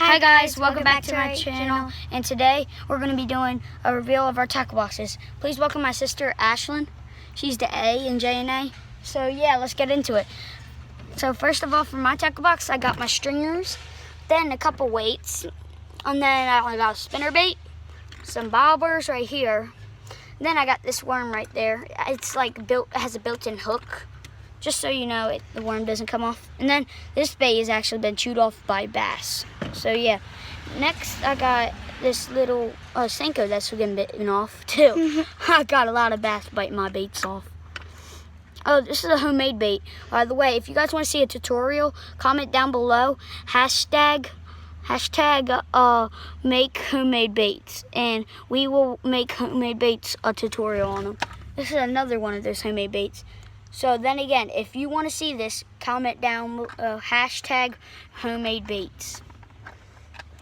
Hi guys, welcome back to my channel, and today we're going to be doing a reveal of our tackle boxes. Please welcome my sister Ashlyn. She's the A in J&A. So yeah, let's get into it. So first of all, for my tackle box, I got my stringers, then a couple weights, and then I got a spinner bait, some bobbers right here. Then I got this worm right there. It's like built, it has a built-in hook, just so you know the worm doesn't come off. And then this bait has actually been chewed off by bass. So yeah. Next I got this little Senko that's getting bitten off too. I got a lot of bass biting my baits off. Oh, this is a homemade bait. By the way, if you guys want to see a tutorial, comment down below. Hashtag make homemade baits, and we will make homemade baits a tutorial on them. This is another one of those homemade baits. So then again, if you want to see this, comment down hashtag homemade baits.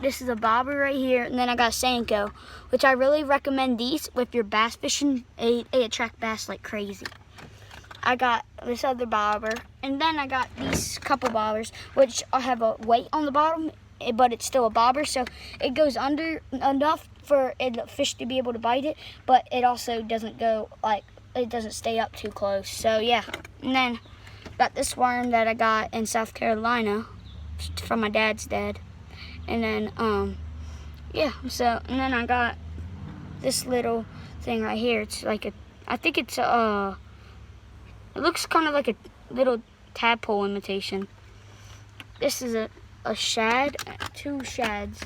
This is a bobber right here, and then I got a Senko, which I really recommend these with your bass fishing. They attract bass like crazy. I got this other bobber, and then I got these couple bobbers, which have a weight on the bottom, but it's still a bobber, so it goes under enough for the fish to be able to bite it, but it also doesn't go like, it doesn't stay up too close. So yeah. And then got this worm that I got in South Carolina from my dad's dad. And then yeah, so, and then I got this little thing right here. It's like a, I think it's it looks kind of like a little tadpole imitation. This is a shad, 2 shads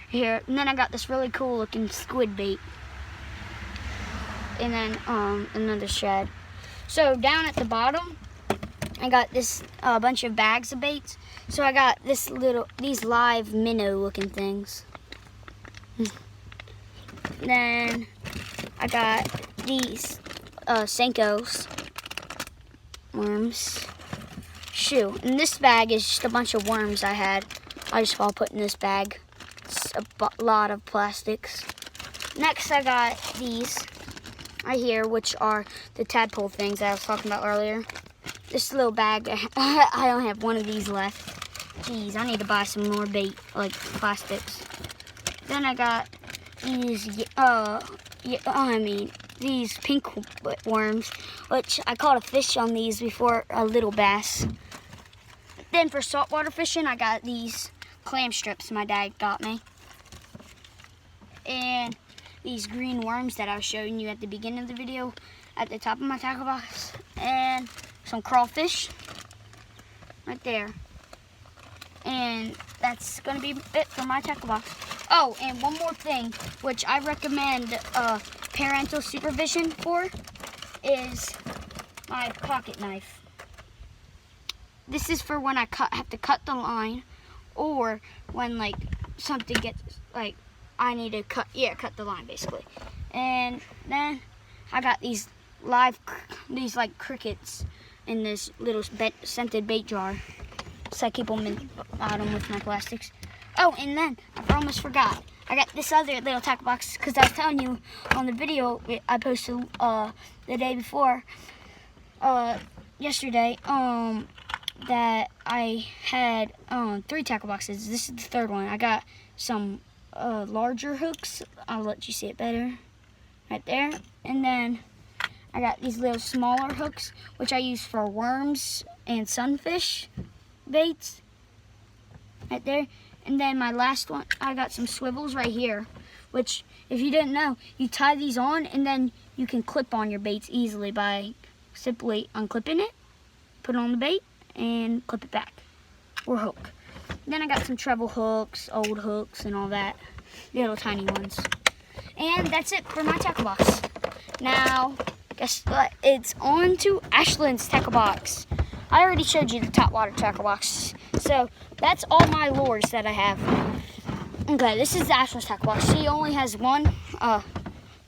here. And then I got this really cool looking squid bait. And then another shad. So down at the bottom, I got this bunch of bags of baits. So I got these live minnow looking things. Then I got these Senkos worms. Shoe. And this bag is just a bunch of worms I had. I just all put in this bag. It's a lot of plastics. Next I got these right here, which are the tadpole things that I was talking about earlier. This little bag, I only have one of these left. Jeez, I need to buy some more bait, like plastics. Then I got these, these pink worms, which I caught a fish on these before, a little bass. Then for saltwater fishing, I got these clam strips my dad got me. And these green worms that I was showing you at the beginning of the video at the top of my tackle box, and some crawfish right there. And that's gonna be it for my tackle box. Oh, and one more thing, which I recommend parental supervision for, is my pocket knife. This is for when I have to cut the line, or when like something gets like, I need to cut the line basically. And then I got these like crickets in this little scented bait jar. So I keep them in the bottom with my plastics. Oh, and then I almost forgot. I got this other little tackle box, because I was telling you on the video I posted the day before, yesterday, that I had 3 tackle boxes. This is the 3rd one. I got some larger hooks. I'll let you see it better right there. And then I got these little smaller hooks, which I use for worms and sunfish baits right there. And then my last one, I got some swivels right here, which, if you didn't know, you tie these on and then you can clip on your baits easily by simply unclipping it, put it on the bait, and clip it back, or hook. Then I got some treble hooks, old hooks, and all that, little tiny ones. And that's it for my tackle box. Now, guess what? It's on to Ashlyn's tackle box. I already showed you the top water tackle box, so that's all my lures that I have. Okay, this is Ashlyn's tackle box. She only has one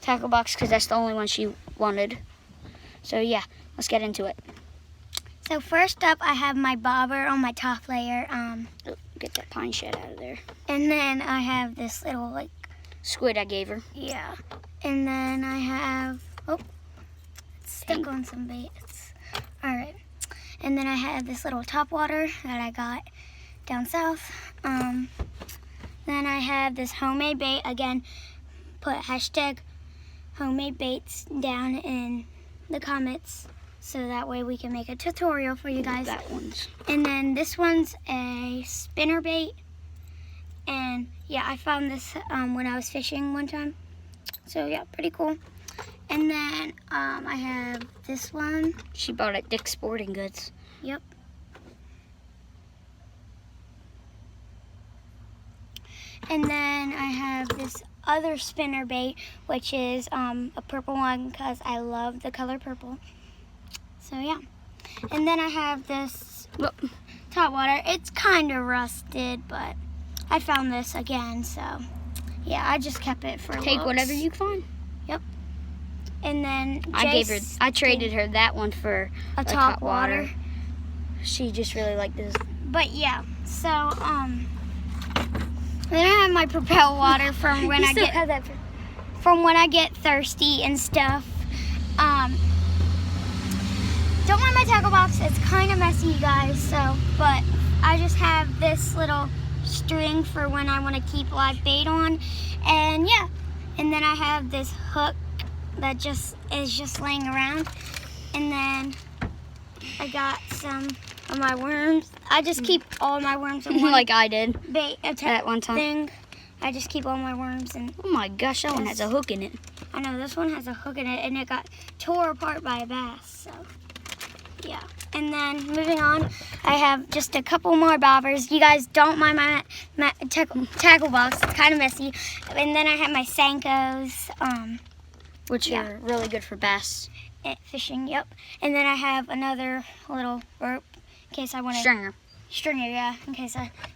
tackle box because that's the only one she wanted. So yeah, let's get into it. So first up, I have my bobber on my top layer. Get that pine shed out of there. And then I have this little like squid I gave her. Yeah. And then I have it's stuck on some baits. All right. And then I have this little top water that I got down south. then I have this homemade bait. Again, put hashtag homemade baits down in the comments so that way we can make a tutorial for you guys. That one's. And then this one's a spinner bait. And yeah, I found this when I was fishing one time. So yeah, pretty cool. And then I have this one. She bought at Dick's Sporting Goods. Yep. And then I have this other spinner bait, which is a purple one because I love the color purple. So yeah. And then I have this top water. It's kind of rusted, but I found this again, so yeah, I just kept it for Take looks. whatever you find. Yep. And then I traded her that one for a top water. She just really liked this. But yeah, so then I have my Propel water from when I get thirsty and stuff. Don't mind my tackle box. It's kind of messy, you guys. So, but I just have this little string for when I want to keep live bait on, and yeah. And then I have this hook that is just laying around, and then I got some of my worms. I just keep all my worms in one Like I did bait at one time. thing. I just keep all my worms in. Oh my gosh, that one has a hook in it. I know, this one has a hook in it, and it got tore apart by a bass, so yeah. And then moving on, I have just a couple more bobbers. You guys don't mind my tackle box. It's kind of messy. And then I have my Senkos, Which are really good for bass. Fishing, yep. And then I have another little rope in case I want to... Stringer, yeah,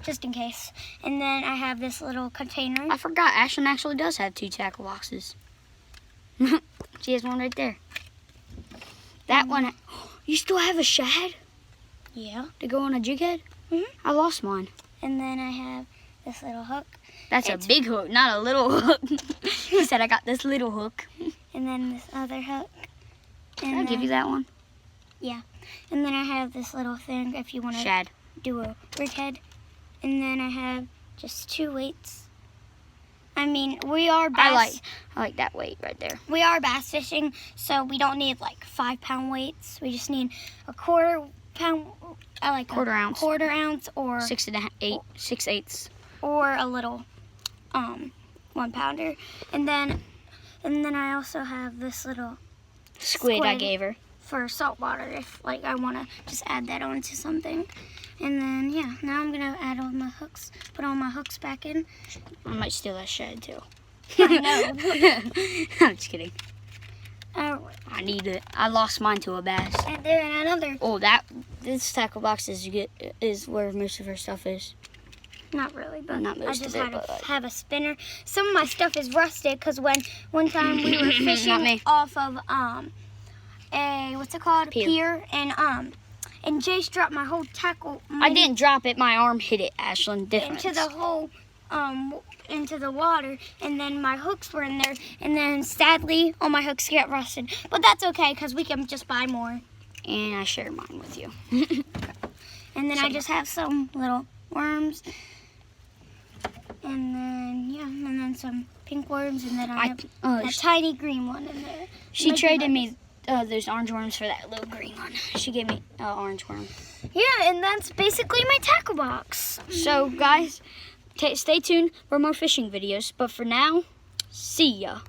just in case. And then I have this little container. I forgot, Ashlyn actually does have 2 tackle boxes. She has one right there. That one, you still have a shad? Yeah. To go on a jig head? Mhm. I lost mine. And then I have this little hook. That's a big hook, not a little hook. He said I got this little hook. And then this other hook. Can I give you that one? Yeah. And then I have this little thing if you want to Shad. do a rig head. And then I have just 2 weights. I mean, we are bass. I like that weight right there. We are bass fishing, so we don't need like 5-pound weights. We just need a quarter pound. I like Quarter ounce. Quarter ounce or 6/8. Or a little 1-pounder. And then I also have this little Squid I gave her. For salt water if like I want to just add that onto something. And then yeah, now I'm gonna add all my hooks, put all my hooks back in. I might steal that shad too. I know. I'm just kidding. I need it. I lost mine to a bass. And then another. Oh, this tackle box is where most of her stuff is. Not really, but Not most I just of it, have a spinner. Some of my stuff is rusted because one time we were fishing off of a what's it called? Pier, and Jace dropped my whole tackle. I didn't drop it. My arm hit it, Ashlyn. Difference. Into the whole into the water, and then my hooks were in there, and then sadly all my hooks get rusted. But that's okay because we can just buy more. And I share mine with you. And then I just have some little worms. And then, yeah, and then some pink worms, and then I have a tiny green one in there. She traded me those orange worms for that little green one. She gave me an orange worm. Yeah, and that's basically my tackle box. So, guys, stay tuned for more fishing videos. But for now, see ya.